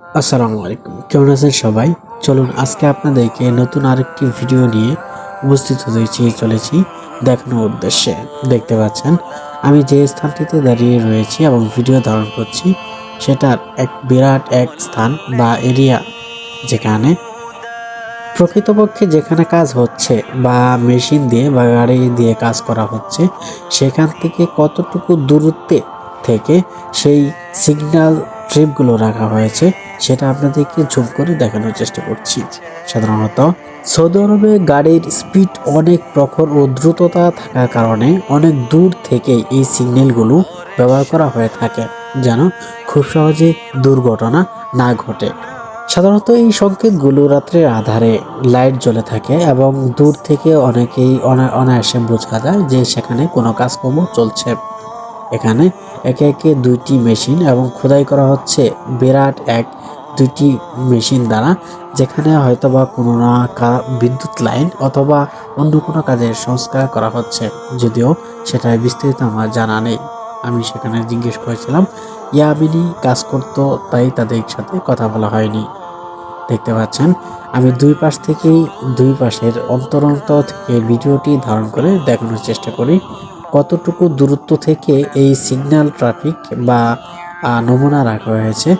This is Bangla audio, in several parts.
আসসালামু আলাইকুম, কেমন আছেন সবাই? চলুন আজকে আপনাদেরকে নতুন আরেকটি ভিডিও নিয়ে উপস্থিত চলেছি দেখানোর উদ্দেশ্যে। দেখতে পাচ্ছেন আমি যে স্থানটিতে দাঁড়িয়ে রয়েছি এবং ভিডিও ধারণ করছি, সেটার এক বিরাট এক স্থান বা এরিয়া, যেখানে প্রকৃতপক্ষে যেখানে কাজ হচ্ছে বা মেশিন দিয়ে বা গাড়ি দিয়ে কাজ করা হচ্ছে, সেখান থেকে কতটুকু দূরত্বে থেকে সেই সিগন্যাল ট্রিপগুলো রাখা হয়েছে সেটা আপনাদেরকে জুম করে দেখানোর চেষ্টা করছি। সাধারণত সৌদি আরবে গাড়ির স্পিড অনেক প্রখর ও দ্রুততা থাকার কারণে অনেক দূর থেকে এই সিগন্যালগুলো ব্যবহার করা হয়ে থাকে, যেন খুব সহজে দুর্ঘটনা না ঘটে। সাধারণত এই সংকেতগুলো রাত্রের আধারে লাইট জ্বলে থাকে এবং দূর থেকে অনেকেই অনায়াসে বোঝা যায় যে সেখানে কোনো কাজকর্ম চলছে। এখানে একে একে দুইটি মেশিন এবং খোদাই করা হচ্ছে বিরাট দুইটি মেশিন দ্বারা, যেখানে হয়তোবা কোনো না বিদ্যুৎ লাইন অথবা অন্য কোনো কাজের সংস্কার করা হচ্ছে, যদিও সেটা বিস্তারিত আমার জানা নেই। আমি সেখানে জিজ্ঞেস করেছিলাম, ইয়ামিনী কাজ করতো, তাই তাদের সাথে কথা বলা হয়নি। দেখতে পাচ্ছেন আমি দুই পাশের অন্তর থেকে ভিডিওটি ধারণ করে দেখানোর চেষ্টা করি কতটুকু দূরত্ব থেকে এই সিগন্যাল ট্রাফিক বা নমুনা রাখা হয়েছে,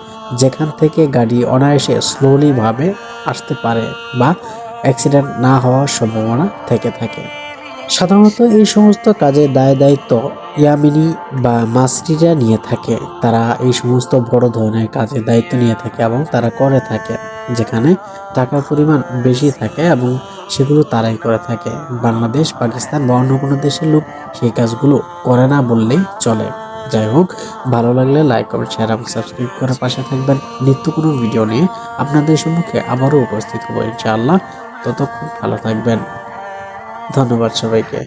যেখান থেকে গাড়ি অনায়াসে স্লোলি ভাবে আসতে পারে বা অ্যাক্সিডেন্ট না হওয়ার সম্ভাবনা থেকে থাকে। সাধারণত এই সমস্ত কাজের দায়িত্ব ইয়ামিনী বা মাসরিরা নিয়ে থাকে। তারা এই সমস্ত বড় ধরনের কাজের দায়িত্ব নিয়ে থাকে এবং তারা করে থাকে, যেখানে টাকার পরিমাণ বেশি থাকে এবং সেগুলো তারাই করে থাকে। বাংলাদেশ, পাকিস্তান বা অন্য কোনো দেশের লোক সেই কাজগুলো করে না বললেই চলে। যাই হোক, ভালো লাগলে লাইক, কমেন্ট, শেয়ার এবং সাবস্ক্রাইব করে পাশে থাকবেন। নিত্য কোনো ভিডিও নিয়ে আপনাদের সম্মুখে আবারও উপস্থিত হবো ইনশাআল্লাহ। ততক্ষণ ভালো থাকবেন। ধন্যবাদ সবাইকে।